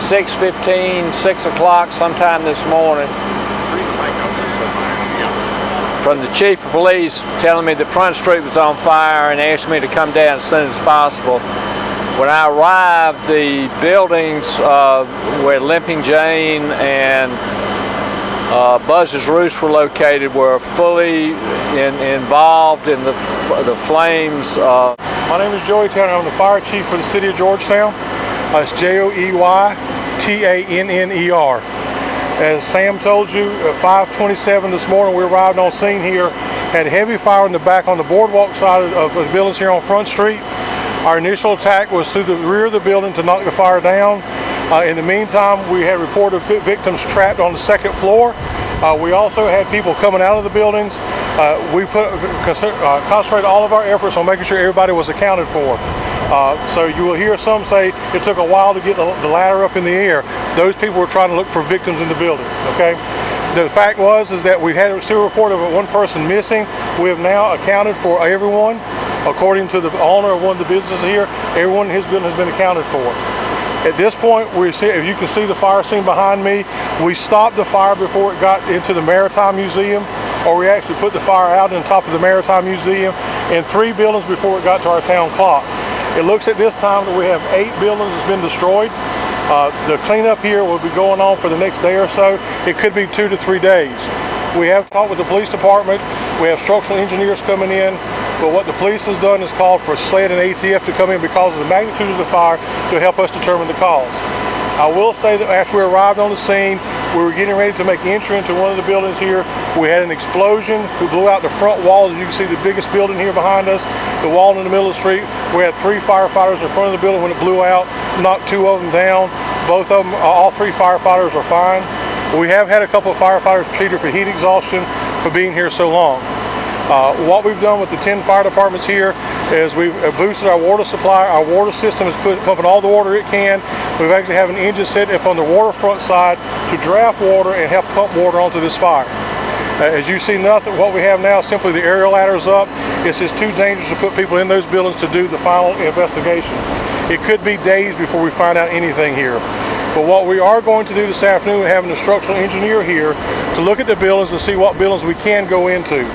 6:15, 6 o'clock sometime this morning from the chief of police telling me that Front Street was on fire and asked me to come down as soon as possible. When I arrived, the buildings where Limping Jane and Buzz's Roost were located were fully involved in the flames. My name is Georgetown. I'm the fire chief for the city of Georgetown. It's Joeytanner. As Sam told you, at 5:27 this morning, we arrived on scene here, had heavy fire in the back on the boardwalk side of the buildings here on Front Street. Our initial attack was through the rear of the building to knock the fire down. In the meantime, we had reported victims trapped on the second floor. We also had people coming out of the buildings. We concentrated all of our efforts on making sure everybody was accounted for. So you will hear some say it took a while to get the ladder up in the air. Those people were trying to look for victims in the building, okay? The fact is that we had a serial report of one person missing. We have now accounted for everyone. According to the owner of one of the businesses here, everyone in his building has been accounted for. At this point, if you can see the fire scene behind me, we stopped the fire before it got into the Maritime Museum, or we actually put the fire out on top of the Maritime Museum and 3 buildings before it got to our town clock. It looks at this time that we have 8 buildings that's been destroyed. The cleanup here will be going on for the next day or so. It could be 2 to 3 days. We have talked with the police department. We have structural engineers coming in. But what the police has done is called for SLED and ATF to come in because of the magnitude of the fire to help us determine the cause. I will say that after we arrived on the scene, we were getting ready to make entry into one of the buildings here. We had an explosion who blew out the front wall. As you can see, the biggest building here behind us, the wall in the middle of the street. We had 3 firefighters in front of the building when it blew out, knocked 2 of them down. Both of them, all 3 firefighters are fine. We have had a couple of firefighters treated for heat exhaustion for being here so long. What we've done with the 10 fire departments here is we've boosted our water supply. Our water system is pumping all the water it can. We've actually have an engine set up on the waterfront side to draft water and help pump water onto this fire. As you see, what we have now is simply the aerial ladders up. It's just too dangerous to put people in those buildings to do the final investigation. It could be days before we find out anything here. But what we are going to do this afternoon, having a structural engineer here to look at the buildings and see what buildings we can go into.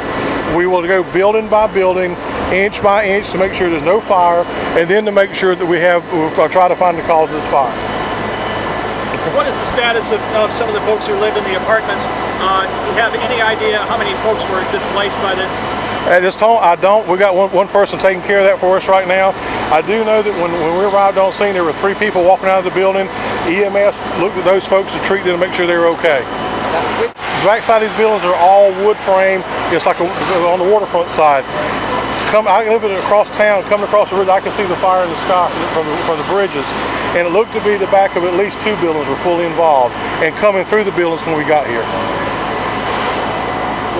We will go building by building, inch by inch to make sure there's no fire, and then to make sure that we'll try to find the cause of this fire. What is the status of some of the folks who live in the apartments? Do you have any idea how many folks were displaced by this? At this time, I don't. We got one person taking care of that for us right now. I do know that when we arrived on scene, there were 3 people walking out of the building. EMS looked at those folks to treat them to make sure they were okay. The back side of these buildings are all wood frame. It's like on the waterfront side. I live across town, coming across the bridge, I can see the fire in the sky from the bridges. And it looked to be the back of at least 2 buildings were fully involved and coming through the buildings when we got here.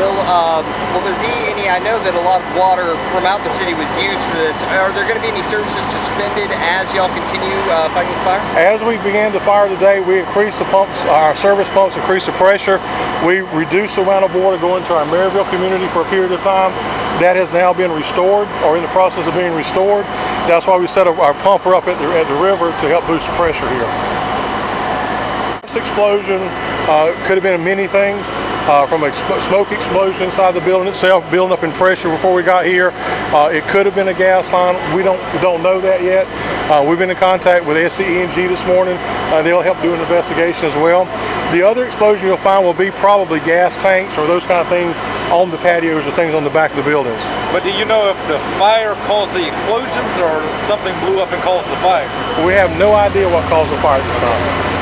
Will there be any, I know that a lot of water from out the city was used for this. Are there going to be any services suspended as y'all continue fighting this fire? As we began the fire today, we increased the pumps, our service pumps increased the pressure. We reduced the amount of water going to our Maryville community for a period of time. That has now been restored, or in the process of being restored. That's why we set our pumper up at the river to help boost the pressure here. This explosion could have been many things. From a smoke explosion inside the building itself, building up in pressure before we got here. It could have been a gas line. We don't know that yet. We've been in contact with SCE&G this morning. They'll help do an investigation as well. The other explosion you'll find will be probably gas tanks or those kind of things on the patios or things on the back of the buildings. But do you know if the fire caused the explosions or something blew up and caused the fire? We have no idea what caused the fire at this time.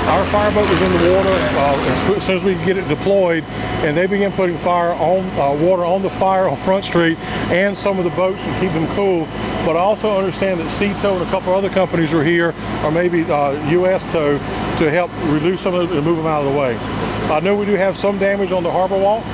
Our fireboat was in the water as soon as we get it deployed, and they began putting water on the fire on Front Street and some of the boats to keep them cool. But I also understand that Sept and a couple other companies are here, or maybe US Tow, to help reduce some of it and move them out of the way. I know we do have some damage on the harbor walk,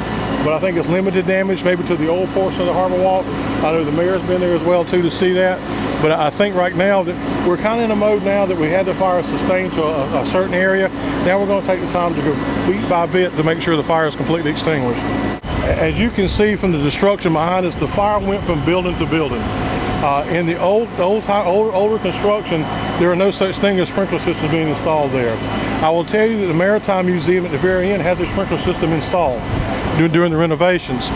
but I think it's limited damage, maybe to the old portion of the harbor walk. I know the mayor's been there as well too to see that. But I think right now that we're kind of in a mode now that we had the fire sustained to a certain area. Now we're going to take the time to go bit by bit to make sure the fire is completely extinguished. As you can see from the destruction behind us, the fire went from building to building. In the older construction, there are no such thing as sprinkler systems being installed there. I will tell you that the Maritime Museum at the very end has a sprinkler system installed during the renovations.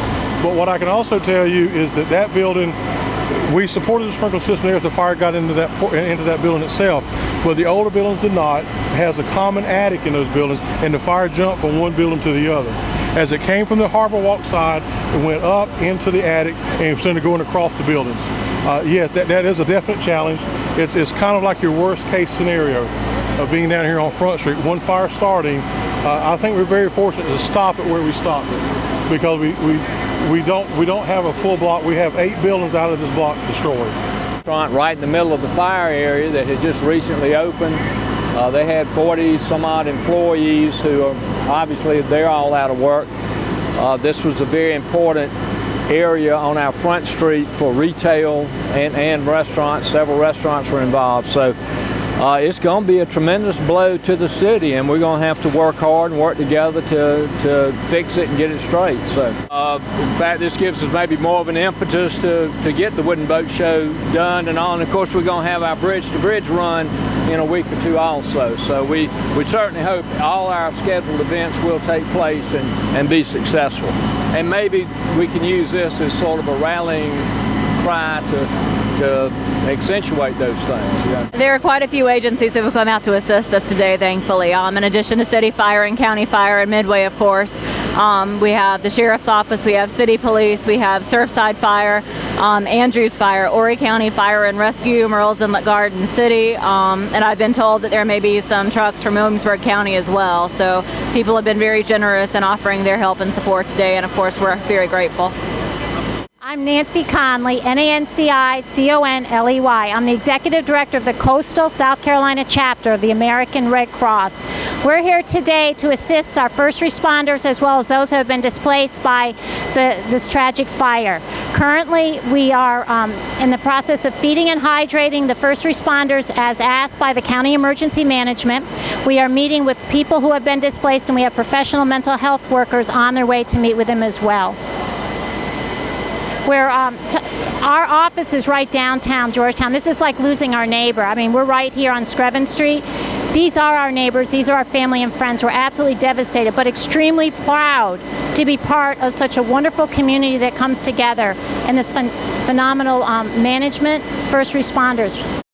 But what I can also tell you is that that building, we supported the sprinkler system there if the fire got into that building itself. But the older buildings did not. It has a common attic in those buildings, and the fire jumped from one building to the other. As it came from the Harbor Walk side, it went up into the attic and started going across the buildings. Yes, that is a definite challenge. It's kind of like your worst case scenario of being down here on Front Street. One fire starting, I think we're very fortunate to stop it where we stopped it, because we don't have a full block. We have 8 buildings out of this block destroyed. Right in the middle of the fire area that had just recently opened. They had 40 some odd employees who are obviously they're all out of work. This was a very important area on our Front Street for retail and restaurants. Several restaurants were involved. So it's going to be a tremendous blow to the city, and we're going to have to work hard and work together to fix it and get it straight. So in fact, this gives us maybe more of an impetus to get the Wooden Boat Show done and on. Of course, we're going to have our Bridge to Bridge run in a week or two also. So we certainly hope all our scheduled events will take place and be successful. And maybe we can use this as sort of a rallying cry to accentuate those things. Yeah. There are quite a few agencies that have come out to assist us today, thankfully. In addition to City Fire and County Fire and Midway, of course, we have the Sheriff's Office, we have City Police, we have Surfside Fire, Andrews Fire, Horry County Fire and Rescue, Merle's Inlet-Garden City, and I've been told that there may be some trucks from Williamsburg County as well. So people have been very generous in offering their help and support today, and of course we're very grateful. I'm Nancy Conley, Nancy-Conley. I'm the Executive Director of the Coastal South Carolina chapter of the American Red Cross. We're here today to assist our first responders as well as those who have been displaced by this tragic fire. Currently, we are in the process of feeding and hydrating the first responders as asked by the County Emergency Management. We are meeting with people who have been displaced, and we have professional mental health workers on their way to meet with them as well. Our office is right downtown Georgetown. This is like losing our neighbor. I mean, we're right here on Screven Street. These are our neighbors. These are our family and friends. We're absolutely devastated, but extremely proud to be part of such a wonderful community that comes together in this phenomenal management, first responders.